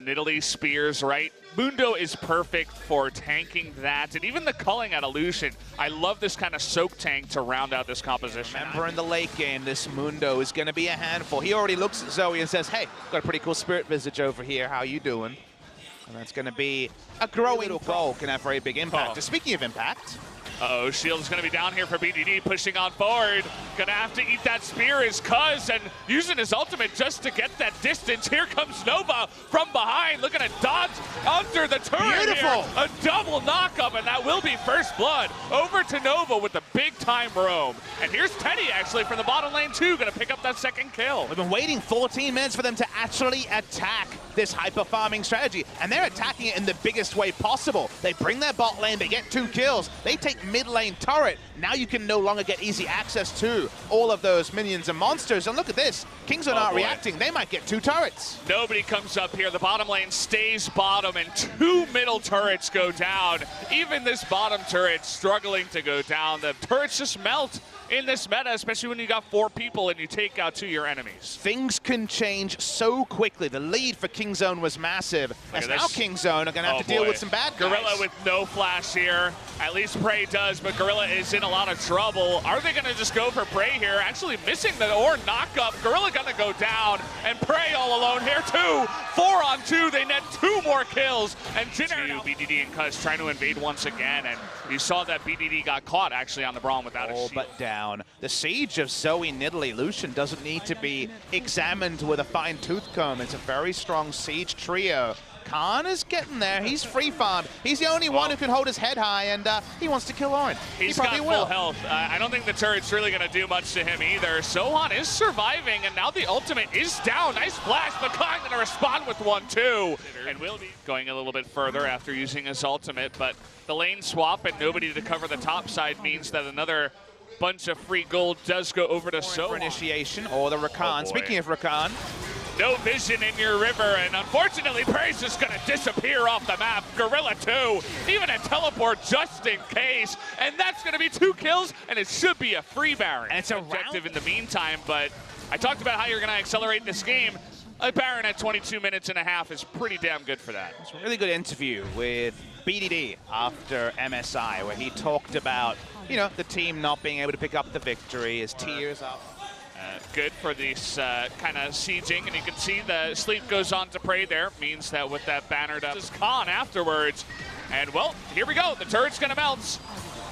Nidalee spears, right? Mundo is perfect for tanking that, and even the culling at Illusion. I love this kind of soak tank to round out this composition. Remember, in the late game, this Mundo is going to be a handful. He already looks at Zoe and says, hey, got a pretty cool Spirit Visage over here. How you doing? And that's going to be a growing goal. Can have very big impact. Speaking of impact... Uh-oh, Shield is going to be down here for BDD, pushing on forward. Going to have to eat that spear, his Cuz, and using his ultimate just to get that distance. Here comes Nova from behind, looking to dodge under the turret. Beautiful. Here. A double knockup, and that will be first blood. Over to Nova with the big-time roam. And here's Teddy, actually, from the bottom lane, too, going to pick up that second kill. We've been waiting 14 minutes for them to actually attack this hyper-farming strategy, and they're attacking it in the biggest way possible. They bring their bot lane, they get 2 kills, they take mid lane turret. Now you can no longer get easy access to all of those minions and monsters. And look at this, Kings are not reacting. They might get 2 turrets. Nobody comes up here. The bottom lane stays bottom, and 2 middle turrets go down. Even this bottom turret struggling to go down. The turrets just melt in this meta, especially when you got 4 people and you take out 2 of your enemies. Things can change so quickly. The lead for Kingzone was massive. As now Kingzone are going to have to deal with some bad guys. Gorilla with no flash here. At least Prey does, but Gorilla is in a lot of trouble. Are they going to just go for Prey here? Actually missing the Ornn knockup. Gorilla going to go down, and Prey all alone here too. 4 on 2, they net 2 more kills. And Jinner, BDD and Cuz trying to invade once again, and you saw that BDD got caught actually on the Braum without a shield. But down. The siege of Zoe, Nidalee, Lucian doesn't need to be examined with a fine-tooth comb. It's a very strong siege trio. Khan is getting there. He's free farmed. He's the only one who can hold his head high, and he wants to kill Ornn. He's got full health. I don't think the turret's really going to do much to him either. Sohan is surviving, and now the ultimate is down. Nice flash, but Khan going to respond with 1, too. And will be going a little bit further after using his ultimate, but the lane swap and nobody to cover the top side means that another bunch of free gold does go over to Sohan. For initiation, or the Rakan. Speaking of Rakan, no vision in your river, and unfortunately, Prey's just gonna disappear off the map. Gorilla too, even a teleport just in case, and that's gonna be 2 kills, and it should be a free Baron. And it's a objective in the meantime, but I talked about how you're gonna accelerate this game. A Baron at 22 minutes and a half is pretty damn good for that. It's a really good interview with BDD after MSI, where he talked about, you know, the team not being able to pick up the victory, his tears up. Good for this kind of sieging, and you can see the sleep goes on to Prey there. Means that with that bannered up is Khan afterwards. And well, here we go. The turret's gonna melt.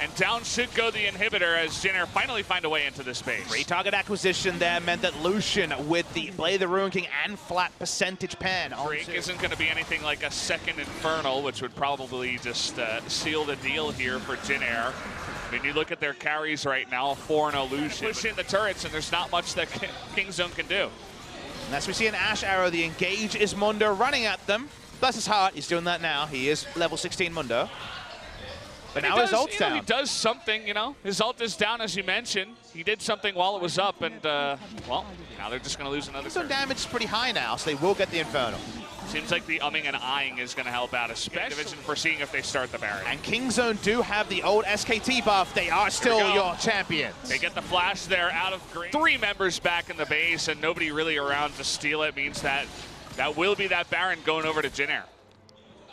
And down should go the inhibitor as Jinner finally find a way into the space. Free target acquisition there meant that Lucian with the Blade of the Ruin King and flat percentage pen. Drake isn't going to be anything like a second Infernal, which would probably just seal the deal here for Jinner. I mean, you look at their carries right now, 4-0 Lucian. Pushing the turrets, and there's not much that Kingzone can do. And as we see an Ash Arrow, the engage is Mundo running at them. Bless his heart, he's doing that now. He is level 16 Mundo. But now his ult's down. He does something, you know. His ult is down, as you mentioned. He did something while it was up, and, well, now they're just going to lose another turn. Damage is pretty high now, so they will get the Infernal. Seems like the umming and eyeing is going to help out, especially division for seeing if they start the Baron. And Kingzone do have the old SKT buff. They are still your champions. They get the flash there out of green. 3 members back in the base, and nobody really around to steal it. Means that will be that Baron going over to Jinner.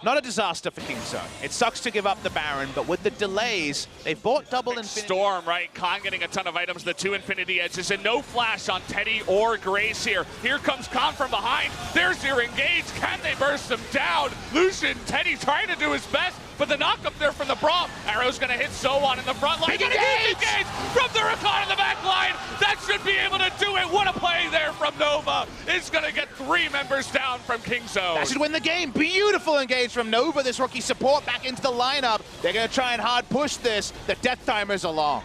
Not a disaster for Kingzone. It sucks to give up the Baron, but with the delays, they've bought double Infinity. Storm, right? Khan getting a ton of items, the 2 Infinity Edges, and no flash on Teddy or Grace here. Here comes Khan from behind. There's your engage. Can they burst them down? Lucian, Teddy trying to do his best, but the knock up there from the Braum. Arrow's going to hit Sohan in the front line. Big engage from the Rakan in the back line. That should be able to do it. What a play there from Nova. It's going to get 3 members down from Kingzone. That should win the game. Beautiful engage from Nova. This rookie support back into the lineup. They're going to try and hard push this. The death timers along.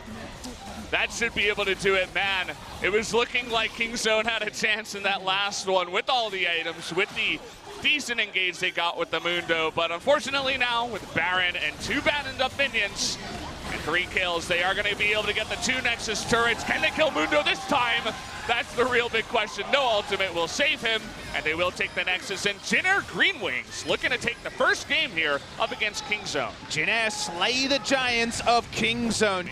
That should be able to do it, man. It was looking like Kingzone had a chance in that last one with all the items, with the decent engage they got with the Mundo, but unfortunately now with Baron and 2 banned up minions, and 3 kills. They are going to be able to get the 2 Nexus turrets. Can they kill Mundo this time? That's the real big question. No ultimate will save him, and they will take the Nexus. And Jinner Greenwings looking to take the first game here up against Kingzone. Jinner slay the giants of Kingzone.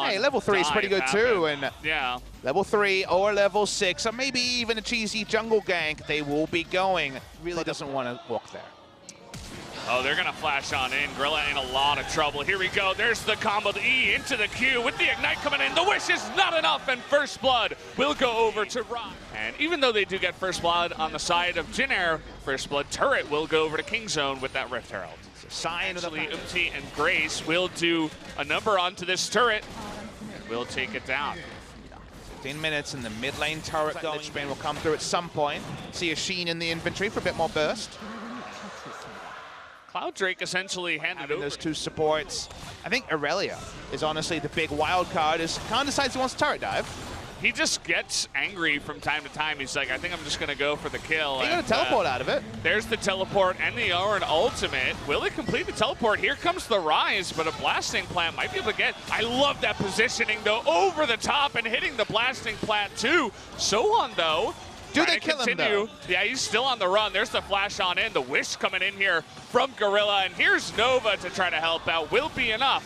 Hey, level 3 is pretty good too, and yeah, level 3 or level 6, or maybe even a cheesy jungle gank, they will be going. Really doesn't want to walk there. Oh, they're going to flash on in. Gorilla in a lot of trouble. Here we go. There's the combo, the E into the Q with the Ignite coming in. The Wish is not enough, and First Blood will go over to Rock. And even though they do get First Blood on the side of Jinner, First Blood turret will go over to Kingzone with that Rift Herald. Sign of the Umti and Grace will do a number onto this turret and will take it down. 15 minutes and the mid lane turret going. Lich will come through at some point. See a Sheen in the inventory for a bit more burst. Cloud Drake essentially handed over those 2 supports. I think Aurelia is honestly the big wild card. As Khan decides he wants to turret dive. He just gets angry from time to time. He's like, I think I'm just going to go for the kill. He got a teleport out of it. There's the teleport and the Orin ultimate. Will he complete the teleport? Here comes the Rise, but a blasting plant might be able to get. I love that positioning, though, over the top and hitting the blasting plant, too. Sohan, though. Do they kill him, though? Yeah, he's still on the run. There's the flash on in. The Wish coming in here from Gorilla. And here's Nova to try to help out. Will be enough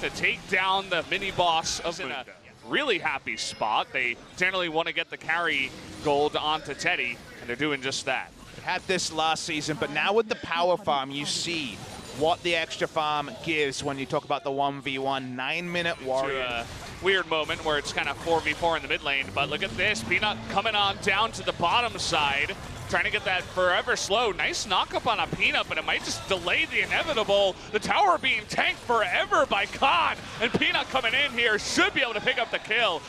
to take down the mini-boss of in a really happy spot. They generally want to get the carry gold onto Teddy, and they're doing just that. They had this last season, but now with the power farm, you see what the extra farm gives when you talk about the 1v1 9-minute warrior. Weird moment where it's kind of 4v4 in the mid lane, but look at this. Peanut coming on down to the bottom side, trying to get that forever slow. Nice knock-up on a Peanut, but it might just delay the inevitable. The tower being tanked forever by Khan, and Peanut coming in here should be able to pick up the kill.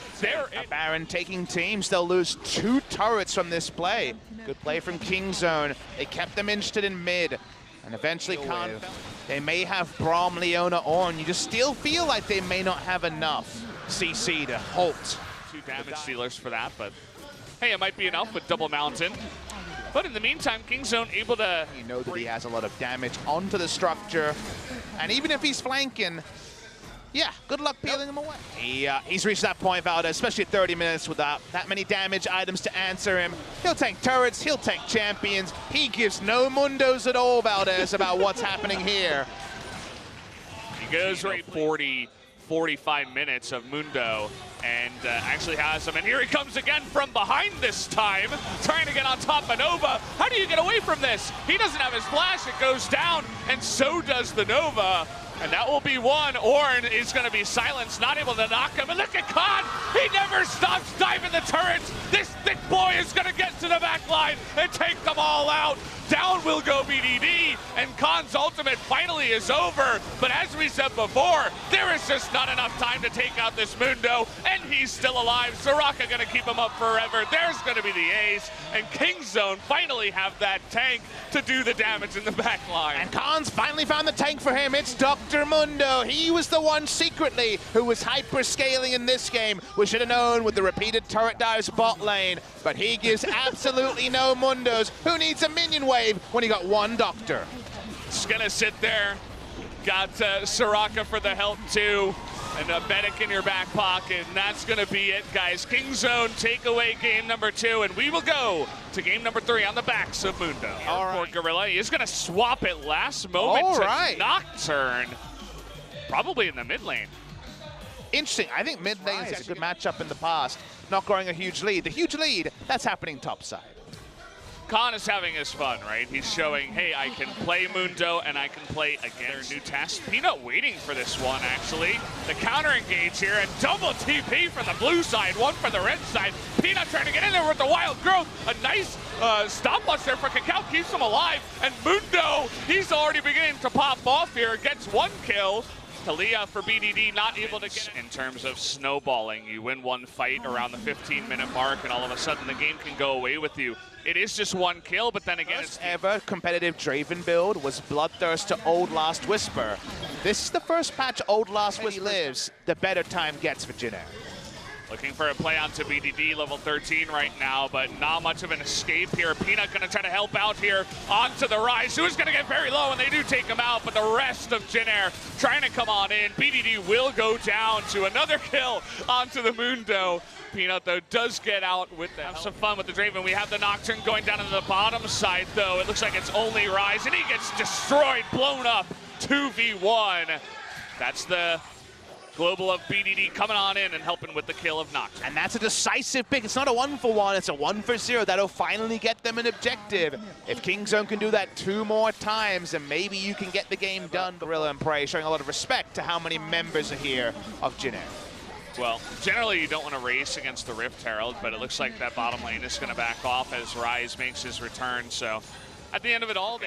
Baron taking teams. They'll lose 2 turrets from this play. Good play from Kingzone. They kept them interested in mid. And eventually Khan, they may have Braum, Leona, Ornn. You just still feel like they may not have enough CC to halt. 2 damage dealers for that, but hey, it might be enough with Double Mountain. But in the meantime, Kingzone able to... You know that he has a lot of damage onto the structure. And even if he's flanking, yeah, good luck peeling him away. He's reached that point, Valdez, especially at 30 minutes without that many damage items to answer him. He'll tank turrets, he'll tank champions. He gives no mundos at all, Valdez, about what's happening here. He goes right 45 minutes of Mundo and actually has him. And here he comes again from behind this time, trying to get on top of Nova. How do you get away from this? He doesn't have his flash, it goes down, and so does the Nova. And that will be one. Ornn is going to be silenced, not able to knock him. And look at Khan. He never stops diving the turrets. This thick boy is going to get to the back line and take them all out. Down will go BDD, and Khan's ultimate finally is over. But as we said before, there is just not enough time to take out this Mundo, and he's still alive. Soraka going to keep him up forever. There's going to be the ace, and Kingzone finally have that tank to do the damage in the back line. And Khan's finally found the tank for him. It's Dr. Mundo. He was the one secretly who was hyper-scaling in this game. We should have known with the repeated turret dives bot lane, but he gives absolutely no Mundos. Who needs a minion wave when he got 1 Doctor? It's gonna sit there. Got Soraka for the help too, and a medic in your back pocket, and that's gonna be it, guys. Kingzone take away game number 2, and we will go to game number 3 on the backs of Mundo. All right. Poor Gorilla, he is gonna swap it last moment to Nocturne, probably in the mid lane. Interesting. I think mid lane is a good matchup in the past. Not growing a huge lead. The huge lead, that's happening top side. Khan is having his fun, right? He's showing, hey, I can play Mundo and I can play against new test. Peanut waiting for this one, actually. The counter engage here and double TP from the blue side, 1 for the red side. Peanut trying to get in there with the wild growth. A nice stopwatch there for Cacao, keeps him alive. And Mundo, he's already beginning to pop off here, gets 1 kill. Talia for BDD not able to get it. In terms of snowballing, you win 1 fight around the 15-minute mark and all of a sudden the game can go away with you. It is just 1 kill, but then again, first ever competitive Draven build was Bloodthirst to Old Last Whisper. This is the first patch Old Last Whisper lives, the better time gets for Jinner. Looking for a play onto BDD, level 13 right now, but not much of an escape here. Peanut gonna try to help out here onto the Rise, who's gonna get very low, and they do take him out, but the rest of Jin Air trying to come on in. BDD will go down to another kill onto the Mundo. Peanut, though, does get out with that. Have some fun with the Draven. We have the Nocturne going down into the bottom side, though. It looks like it's only Rise, and he gets destroyed, blown up, 2v1. That's the Global of BDD coming on in and helping with the kill of Nocturne. And that's a decisive pick. It's not a 1-for-1, it's a 1-for-0. That'll finally get them an objective. If Kingzone can do that 2 more times, then maybe you can get the game done. Gorilla and Prey showing a lot of respect to how many members are here of Jin Air. Well, generally you don't want to race against the Rift Herald, but it looks like that bottom lane is going to back off as Rise makes his return. So at the end of it all,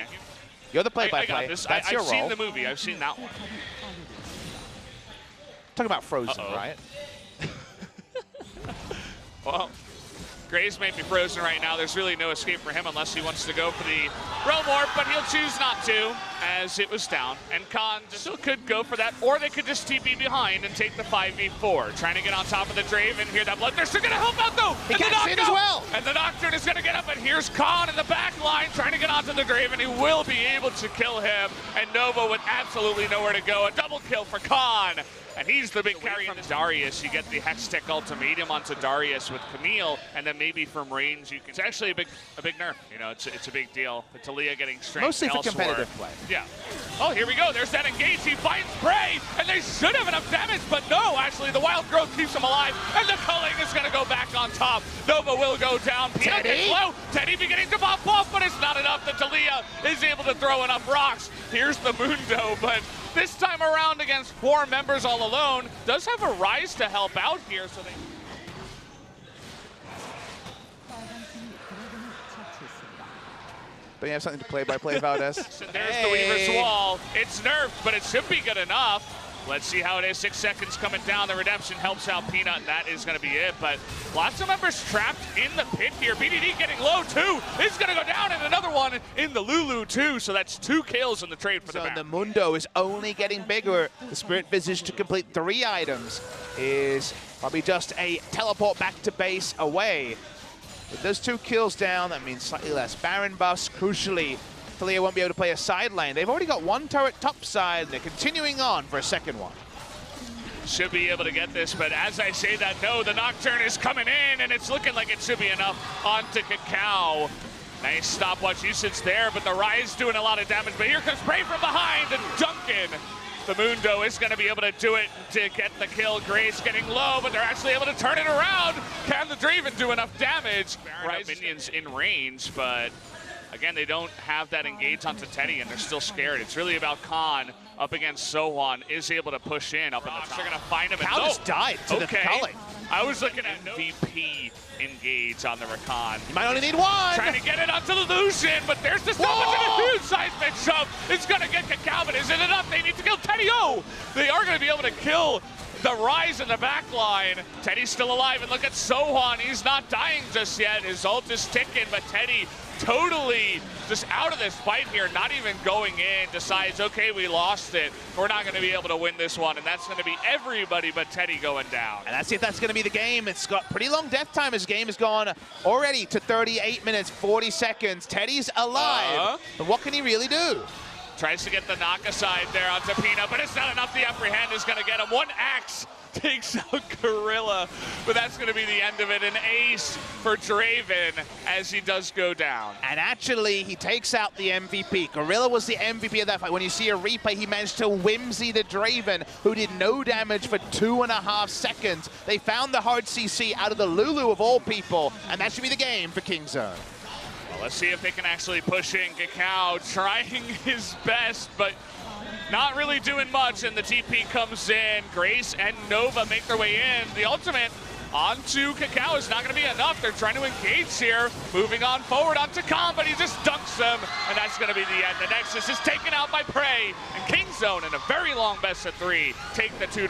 you're the play-by-play. I got this. That's your role. I've seen the movie. I've seen that one. Talking about Frozen, right? Well, Graves may be frozen right now. There's really no escape for him unless he wants to go for the Realm Warp, but he'll choose not to as it was down. And Khan still could go for that, or they could just TP behind and take the 5v4. Trying to get on top of the Draven. Hear that Bloodthirster gonna help out though. He gets in as well. And the Nocturne is gonna get up, and here's Khan in the back line trying to get onto the Draven. He will be able to kill him, and Nova with absolutely nowhere to go. A double kill for Khan. And he's the big carry from Darius. You get the Hextech Ultimatum onto Darius with Camille, and then maybe from range you can. It's actually a big nerf. You know, it's a big deal. But Talia getting strength mostly for elsewhere. competitive play. Yeah. Oh, here we go. There's that engage. He finds Prey, and they should have enough damage, but no. Actually, the Wild Growth keeps him alive, and the culling is going to go back on top. Nova will go down. Teddy low. Teddy beginning to pop off, but it's not enough. That Talia is able to throw enough rocks. Here's the Mundo, but this time around against 4 members all alone, does have a Rise to help out here, so they... But you have something to play-by-play about us. There's the Weaver's Wall. It's nerfed, but it should be good enough. Let's see how it is. 6 seconds coming down. The Redemption helps out Peanut, and that is going to be it. But lots of members trapped in the pit here. BDD getting low, too. It's going to go down, and another one in the Lulu, too. So that's 2 kills in the trade for the Baron. The Mundo is only getting bigger. The Spirit Visage to complete 3 items is probably just a teleport back to base away. With those 2 kills down, that means slightly less Baron buffs. Crucially, Talia won't be able to play a side lane. They've already got 1 turret top side, and they're continuing on for a second one. Should be able to get this, but as I say that, no, the Nocturne is coming in, and it's looking like it should be enough onto Cacao. Nice stopwatch usage there, but the Rise doing a lot of damage, but here comes Prey from behind, and Duncan. The Mundo is going to be able to do it to get the kill. Grace getting low, but they're actually able to turn it around. Can the Draven do enough damage? Right, minions in range, but again, they don't have that engage onto Teddy, and they're still scared. It's really about Khan up against Sohwan, is able to push in up in the top. They're going to find him. Cal just died to the culling. I was looking at MVP engage on the Rakan. You might only need 1. Trying to get it onto the Lucian, but there's the stop and a huge seismic shove. It's going to get to Calvin. Is it enough? They need to kill Teddy. Oh, they are going to be able to kill the Rise in the back line. Teddy's still alive, and look at Sohwan. He's not dying just yet. His ult is ticking, but Teddy totally just out of this fight here, not even going in, decides, okay, we lost it. We're not going to be able to win this one, and that's going to be everybody but Teddy going down. And that's if that's going to be the game. It's got pretty long death time. His game has gone already to 38 minutes, 40 seconds. Teddy's alive, but what can he really do? Tries to get the knock aside there onto Peanut, but it's not enough. The apprehend is going to get him. 1 axe takes out Gorilla, but that's going to be the end of it. An ace for Draven as he does go down. And actually, he takes out the MVP. Gorilla was the MVP of that fight. When you see a replay, he managed to whimsy the Draven, who did no damage for 2.5 seconds. They found the hard CC out of the Lulu of all people, and that should be the game for Kingzone. Well, let's see if they can actually push in. Cacao trying his best, but not really doing much, and the TP comes in. Grace and Nova make their way in. The ultimate onto Cacao is not going to be enough. They're trying to engage here. Moving on forward onto Khan, but he just dunks them, and that's going to be the end. The Nexus is taken out by Prey, and Kingzone in a very long best of 3 take the 2.